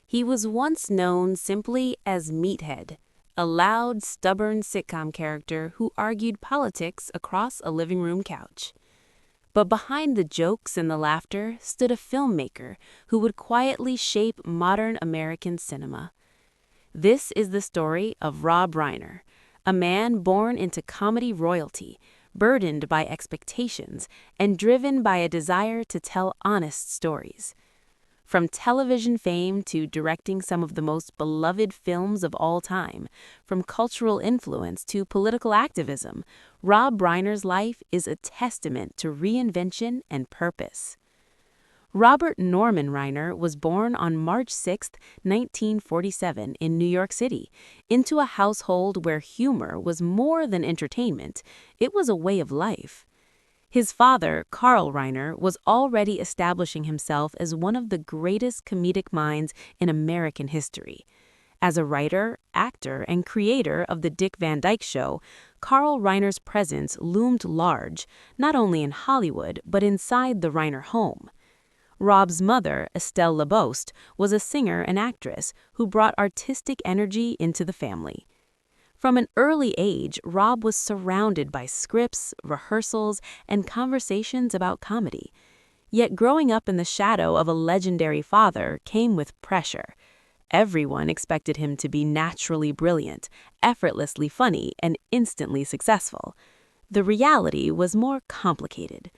He was once known simply as Meathead, a loud, stubborn sitcom character who argued politics across a living room couch. But behind the jokes and the laughter stood a filmmaker who would quietly shape modern American cinema. This is the story of Rob Reiner, a man born into comedy royalty, burdened by expectations, and driven by a desire to tell honest stories. From television fame to directing some of the most beloved films of all time, from cultural influence to political activism, Rob Reiner's life is a testament to reinvention and purpose. Robert Norman Reiner was born on March 6, 1947, in New York City, into a household where humor was more than entertainment, it was a way of life. His father, Carl Reiner, was already establishing himself as one of the greatest comedic minds in American history. As a writer, actor, and creator of The Dick Van Dyke Show, Carl Reiner's presence loomed large, not only in Hollywood, but inside the Reiner home. Rob's mother, Estelle Laboste, was a singer and actress who brought artistic energy into the family. From an early age, Rob was surrounded by scripts, rehearsals, and conversations about comedy. Yet growing up in the shadow of a legendary father came with pressure. Everyone expected him to be naturally brilliant, effortlessly funny, and instantly successful. The reality was more complicated.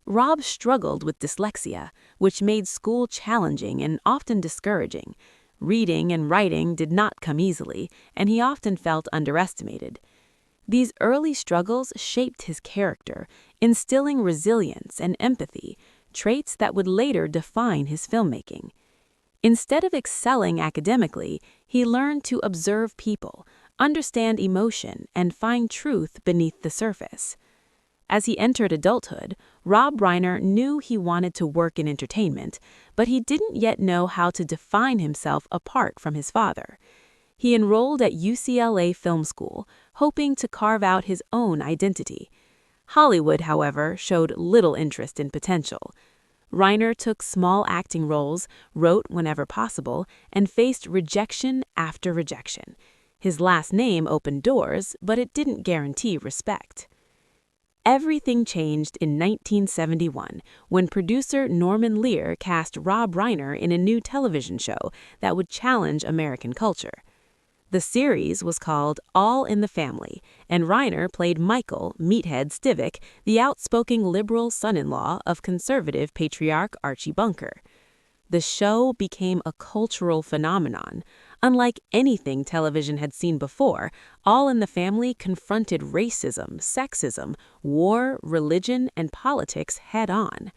Rob struggled with dyslexia, which made school challenging and often discouraging. Reading and writing did not come easily, and he often felt underestimated. These early struggles shaped his character, instilling resilience and empathy, traits that would later define his filmmaking. Instead of excelling academically, he learned to observe people, understand emotion, and find truth beneath the surface. As he entered adulthood, Rob Reiner knew he wanted to work in entertainment, but he didn't yet know how to define himself apart from his father. He enrolled at UCLA Film School, hoping to carve out his own identity. Hollywood, however, showed little interest in potential. Reiner took small acting roles, wrote whenever possible, and faced rejection after rejection. His last name opened doors, but it didn't guarantee respect. Everything changed in 1971 when producer Norman Lear cast Rob Reiner in a new television show that would challenge American culture. The series was called All in the Family, and Reiner played Michael "Meathead" Stivic, the outspoken liberal son-in-law of conservative patriarch Archie Bunker. The show became a cultural phenomenon. Unlike anything television had seen before, All in the Family confronted racism, sexism, war, religion, and politics head-on.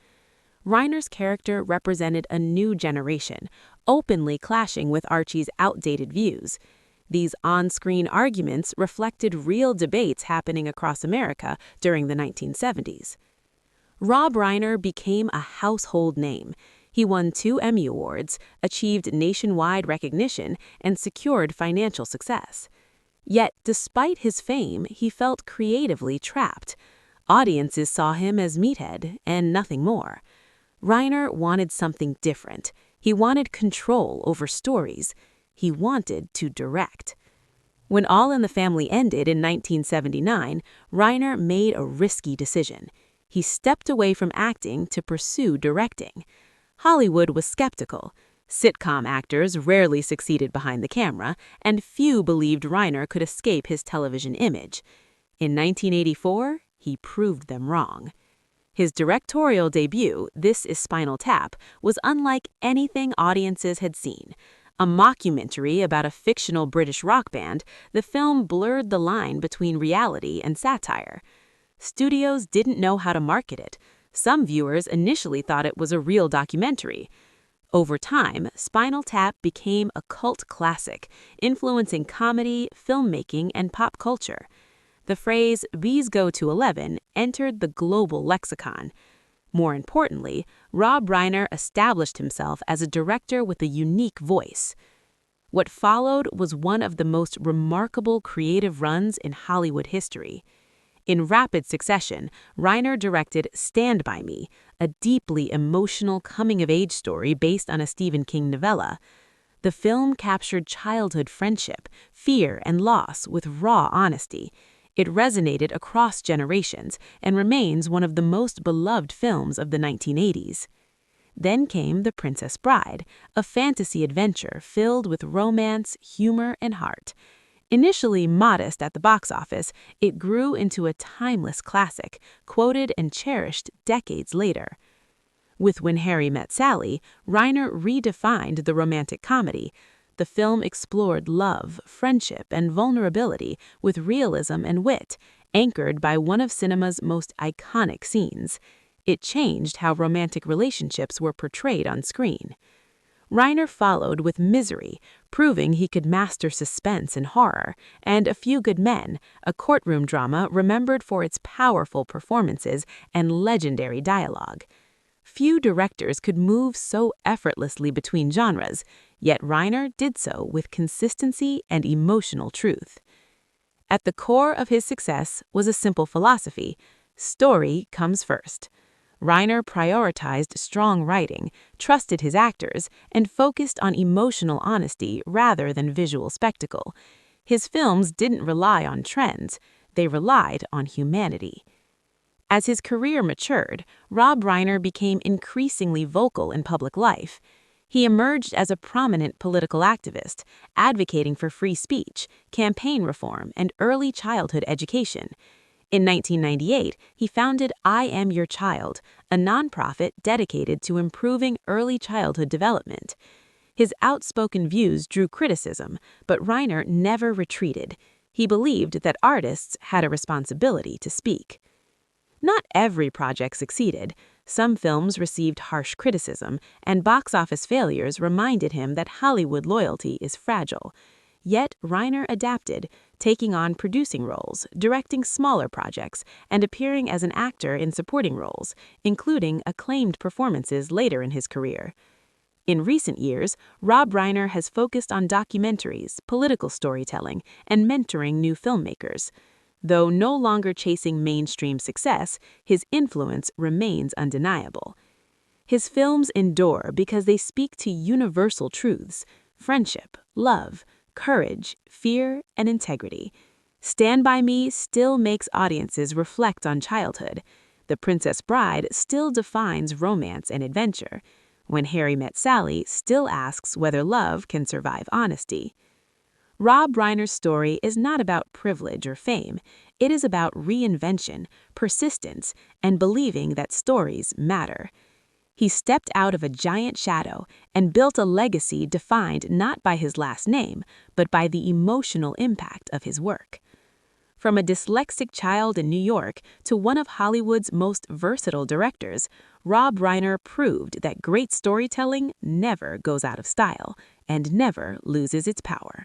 Reiner's character represented a new generation, openly clashing with Archie's outdated views. These on-screen arguments reflected real debates happening across America during the 1970s. Rob Reiner became a household name. He won 2 Emmy Awards, achieved nationwide recognition, and secured financial success. Yet, despite his fame, he felt creatively trapped. Audiences saw him as Meathead and nothing more. Reiner wanted something different. He wanted control over stories. He wanted to direct. When All in the Family ended in 1979, Reiner made a risky decision. He stepped away from acting to pursue directing. Hollywood was skeptical. Sitcom actors rarely succeeded behind the camera, and few believed Reiner could escape his television image. In 1984, he proved them wrong. His directorial debut, This Is Spinal Tap, was unlike anything audiences had seen. A mockumentary about a fictional British rock band, the film blurred the line between reality and satire. Studios didn't know how to market it. Some viewers initially thought it was a real documentary. Over time, Spinal Tap became a cult classic, influencing comedy, filmmaking, and pop culture. The phrase, "Bees go to 11, entered the global lexicon. More importantly, Rob Reiner established himself as a director with a unique voice. What followed was one of the most remarkable creative runs in Hollywood history. In rapid succession, Reiner directed Stand By Me, a deeply emotional coming-of-age story based on a Stephen King novella. The film captured childhood friendship, fear, and loss with raw honesty. It resonated across generations and remains one of the most beloved films of the 1980s. Then came The Princess Bride, a fantasy adventure filled with romance, humor, and heart. Initially modest at the box office, it grew into a timeless classic, quoted and cherished decades later. With When Harry Met Sally, Reiner redefined the romantic comedy. The film explored love, friendship, and vulnerability with realism and wit, anchored by one of cinema's most iconic scenes. It changed how romantic relationships were portrayed on screen. Reiner followed with Misery, proving he could master suspense and horror, and A Few Good Men, a courtroom drama remembered for its powerful performances and legendary dialogue. Few directors could move so effortlessly between genres, yet Reiner did so with consistency and emotional truth. At the core of his success was a simple philosophy: story comes first. Reiner prioritized strong writing, trusted his actors, and focused on emotional honesty rather than visual spectacle. His films didn't rely on trends, they relied on humanity. As his career matured, Rob Reiner became increasingly vocal in public life. He emerged as a prominent political activist, advocating for free speech, campaign reform, and early childhood education. In 1998, he founded I Am Your Child, a nonprofit dedicated to improving early childhood development. His outspoken views drew criticism, but Reiner never retreated. He believed that artists had a responsibility to speak. Not every project succeeded. Some films received harsh criticism, and box office failures reminded him that Hollywood loyalty is fragile. Yet Reiner adapted, taking on producing roles, directing smaller projects, and appearing as an actor in supporting roles, including acclaimed performances later in his career. In recent years, Rob Reiner has focused on documentaries, political storytelling, and mentoring new filmmakers. Though no longer chasing mainstream success, his influence remains undeniable. His films endure because they speak to universal truths: friendship, love, courage, fear, and integrity. Stand By Me still makes audiences reflect on childhood. The Princess Bride still defines romance and adventure. When Harry Met Sally still asks whether love can survive honesty. Rob Reiner's story is not about privilege or fame. It is about reinvention, persistence, and believing that stories matter. He stepped out of a giant shadow and built a legacy defined not by his last name, but by the emotional impact of his work. From a dyslexic child in New York to one of Hollywood's most versatile directors, Rob Reiner proved that great storytelling never goes out of style and never loses its power.